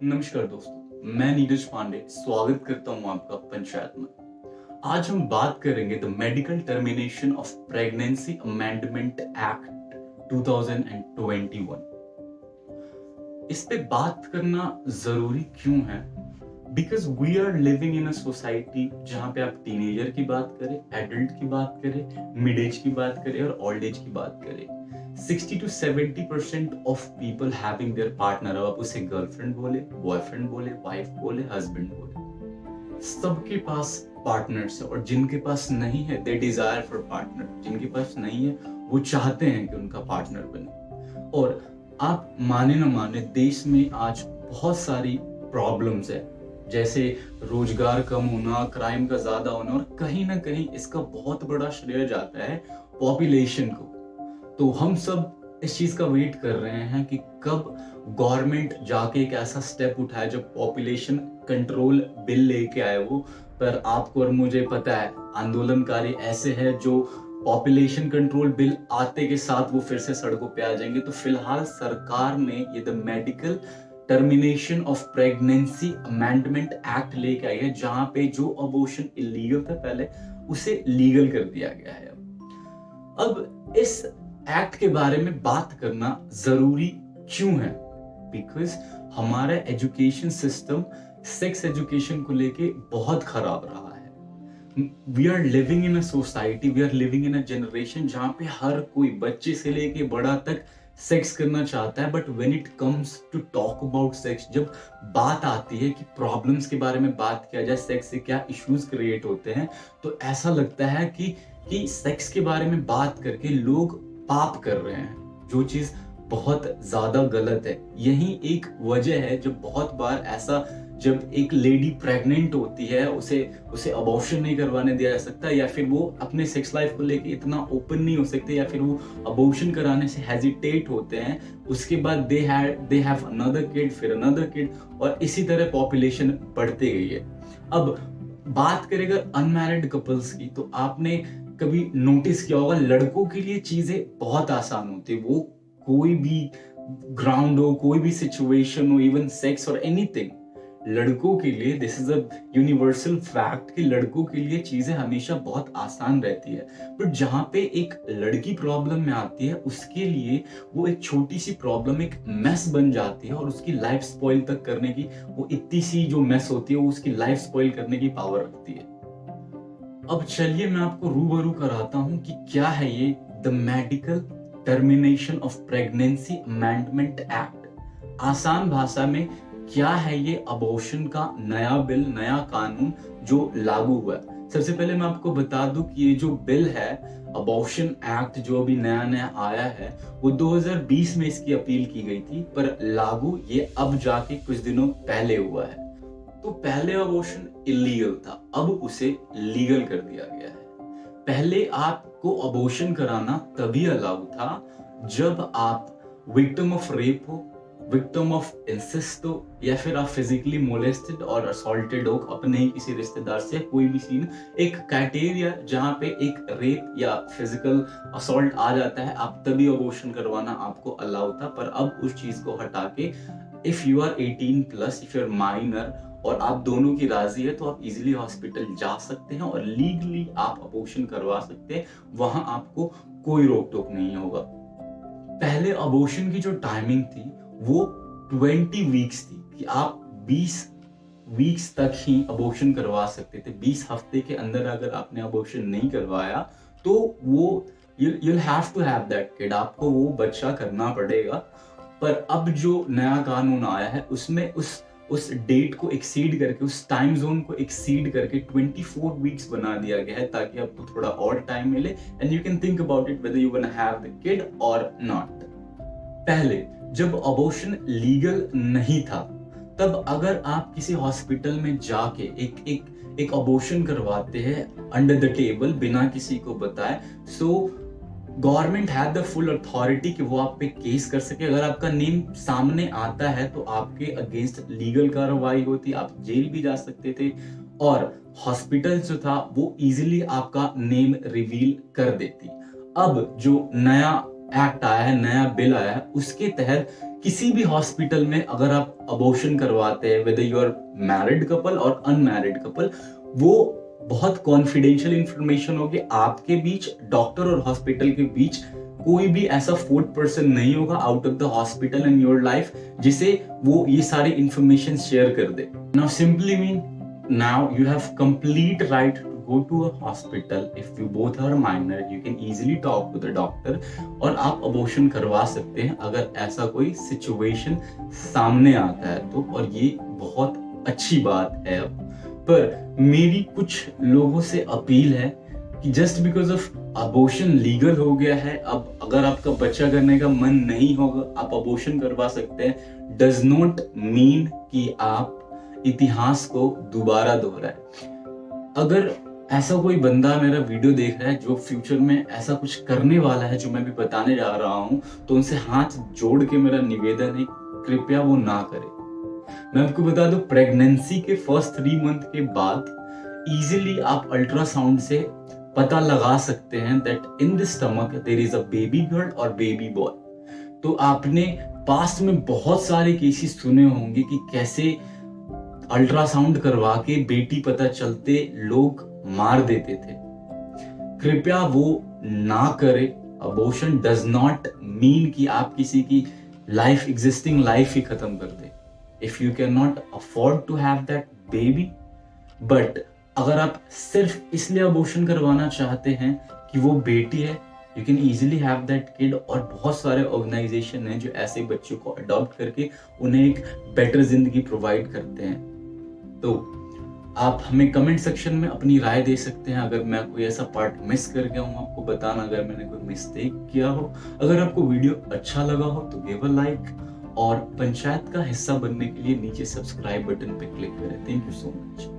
नमस्कार दोस्तों, मैं नीरज पांडे स्वागत करता हूं आपका पंचायत में। आज हम बात करेंगे the medical termination of pregnancy amendment act 2021। इस पे बात करना जरूरी क्यों है? Because we are living in a society जहां पे आप टीनेजर की बात करें, एडल्ट की बात करें, मिड एज की बात करें और ओल्ड एज की बात करें, 60 to 70% of people having their partner, अब आप उसे गर्लफ्रेंड बोले, बॉयफ्रेंड बोले, वाइफ बोले, हस्बैंड बोले, सबके पास पार्टनर्स है। और जिनके पास नहीं है दे डिजायर फॉर पार्टनर, जिनके पास नहीं है वो चाहते हैं कि उनका पार्टनर बने। और आप माने ना माने, देश में आज बहुत सारी प्रॉब्लम्स है, जैसे रोजगार कम होना, क्राइम का ज्यादा होना, और कहीं ना कहीं इसका बहुत बड़ा श्रेय जाता है पॉपुलेशन को। तो हम सब इस चीज का वेट कर रहे हैं कि कब गवर्नमेंट जाके एक ऐसा स्टेप उठाए जब पॉपुलेशन कंट्रोल बिल लेके आए वो। पर आपको और मुझे पता है आंदोलनकारी ऐसे हैं जो पॉपुलेशन कंट्रोल बिल आते के साथ वो फिर से सड़कों पे आ जाएंगे। तो फिलहाल सरकार ने ये the medical termination of pregnancy amendment act लेके आई है, जहां पे जो अबॉर्शन इलीगल था पहले उसे लीगल कर दिया गया है। अब इस एक्ट के बारे में बात करना जरूरी क्यों है? बिकॉज हमारा एजुकेशन सिस्टम सेक्स एजुकेशन को लेके बहुत खराब रहा है। We are living in a society, we are living in a generation जहां पे हर कोई बच्चे से लेके बड़ा तक सेक्स करना चाहता है। But when it comes to talk about sex, जब बात आती है कि प्रॉब्लम्स के बारे में बात किया जाए, सेक्स से क्या इश्यूज क्रिएट होते हैं, तो ऐसा लगता है कि सेक्स के बारे में बात करके लोग पाप कर रहे हैं, जो चीज बहुत ज्यादा गलत है। यही एक वजह है जब बहुत बार ऐसा, जब एक लेडी प्रेग्नेंट होती है उसे अबॉर्शन नहीं करवाने दिया जा सकता, या फिर वो अपने सेक्स लाइफ को लेके इतना ओपन नहीं हो सकते, या फिर वो अबॉर्शन कराने से हेजिटेट होते हैं। उसके बाद दे हैव अनदर किड, फिर अनदर किड, और इसी तरह पॉपुलेशन बढ़ती गई है। अब बात करेगा अनमैरिड कपल्स की, तो आपने कभी नोटिस किया होगा लड़कों के लिए चीजें बहुत आसान होती है। वो कोई भी ग्राउंड हो, कोई भी सिचुएशन हो, इवन सेक्स और एनीथिंग, लड़कों के लिए this is a universal fact कि लड़कों के लिए चीजें हमेशा बहुत आसान रहती है। बट जहां पे एक लड़की प्रॉब्लम में आती है, उसके लिए वो एक छोटी सी प्रॉब्लम एक मेस बन जाती है, और उसकी लाइफ स्पॉइल तक करने की, वो इतनी सी जो मेस होती है वो उसकी लाइफ स्पॉइल करने की पावर रखती है। अब चलिए मैं आपको रूबरू कराता हूं कि क्या है ये the medical termination of pregnancy amendment act. आसान भाषा में क्या है ये अबॉर्शन का नया बिल, नया कानून जो लागू हुआ है। सबसे पहले मैं आपको बता दूं कि ये जो बिल है, अबॉर्शन एक्ट जो अभी नया नया आया है, वो 2020 में इसकी अपील की गई थी, पर लागू ये अब जाके कुछ दिनों पहले हुआ है। तो पहले अबॉर्शन इलीगल था, अब उसे लीगल कर दिया गया है। पहले आपको अबॉर्शन कराना तभी अलाउ था जब आप विक्टिम ऑफ रेप हो, विक्टिम ऑफ इंसेस्ट हो, या फिर आप फिजिकली मोलेस्टेड और असॉल्टेड हो अपने ही किसी रिश्तेदार से। कोई भी सीन, एक क्राइटेरिया जहां पे एक रेप या फिजिकल असॉल्ट आ जाता है, आप तभी अबॉर्शन करवाना आपको अलाउ था। पर अब उस चीज को हटा के if you are 18+, if you are minor और आप दोनों की राजी है, तो आप इजीली हॉस्पिटल जा सकते हैं और लीगली आप अबॉर्शन करवा सकते हैं। वहां आपको कोई रोक टोक नहीं होगा। पहले अबॉर्शन की जो टाइमिंग थी वो 20 वीक्स थी, कि आप 20 वीक्स तक ही अबॉर्शन करवा सकते थे। 20 हफ्ते के अंदर अगर आपने अबॉर्शन नहीं करवाया तो वो you'll have to have that kid, आपको वो बच्चा करना पड़ेगा। पर अब जो नया कानून आया है उसमें उस डेट को एक्सीड करके, उस टाइम जोन को एक्सीड करके 24 वीक्स बना दिया गया है, ताकि आपको थोड़ा और टाइम मिले and you can think about it whether you gonna have the kid और नॉट। पहले जब अबॉर्शन लीगल नहीं था, तब अगर आप किसी हॉस्पिटल में जाके एक अबॉर्शन करवाते हैं अंडर द टेबल बिना किसी को बताए, so government had the full authority कि वो आप पे केस कर सके। अगर आपका नेम सामने आता है तो आपके अगेंस्ट लीगल कार्रवाई होती, आप जेल भी जा सकते थे, और हॉस्पिटल जो था वो इजीली आपका नेम रिवील कर देती। अब जो नया एक्ट आया है, नया बिल आया है, उसके तहत किसी भी हॉस्पिटल में अगर आप अबॉर्शन करवाते हैं, whether you are married couple और अनमैरिड कपल, वो बहुत कॉन्फिडेंशियल इंफॉर्मेशन होगी आपके बीच, डॉक्टर और हॉस्पिटल के बीच। कोई भी ऐसा फोर्थ पर्सन नहीं होगा out of the hospital in your life जिसे वो ये सारी इंफॉर्मेशन शेयर कर दे। Now simply mean, now you have complete right to go to a hospital. If you both are minor, you can easily talk to the doctor और आप abortion करवा सकते हैं अगर ऐसा कोई सिचुएशन सामने आता है तो, और ये बहुत अच्छी बात है। अब पर मेरी कुछ लोगों से अपील है कि just because of abortion legal हो गया है, अब अगर आपका बच्चा करने का मन नहीं होगा आप अबॉर्शन करवा सकते हैं, डज नॉट मीन कि आप इतिहास को दोबारा दोहराए। अगर ऐसा कोई बंदा मेरा वीडियो देख रहा है जो फ्यूचर में ऐसा कुछ करने वाला है जो मैं भी बताने जा रहा हूं, तो उनसे हाथ जोड़ के मेरा निवेदन है, कृपया वो ना करे। मैं आपको बता दूं, प्रेगनेंसी के फर्स्ट 3 मंथ के बाद इजीली आप अल्ट्रासाउंड से पता लगा सकते हैं that in the stomach there is a baby girl और बेबी बॉय। तो आपने पास्ट में बहुत सारे केसेस सुने होंगे कि कैसे अल्ट्रासाउंड करवा के बेटी पता चलते लोग मार देते थे। कृपया वो ना करे। अबॉर्शन डज नॉट मीन कि आप किसी की लाइफ, एग्जिस्टिंग लाइफ ही खत्म कर दे। If you can not afford to have that baby, but अगर आप सिर्फ इसलिए अबॉर्शन करवाना चाहते हैं कि वो बेटी है, you can easily have that kid. और बहुत सारे ऑर्गेनाइजेशन हैं जो ऐसे बच्चों को अडॉप्ट करके उन्हें एक बेटर जिंदगी प्रोवाइड करते हैं। तो आप हमें कमेंट सेक्शन में अपनी राय दे सकते हैं। अगर मैं कोई ऐसा पार्ट मिस कर गया हूं आपको बताना, अगर मैंने कोई मिस्टेक किया हो। अगर आपको वीडियो अच्छा लगा हो तो गिव अ लाइक, और पंचायत का हिस्सा बनने के लिए नीचे सब्सक्राइब बटन पे क्लिक करें। Thank you so much.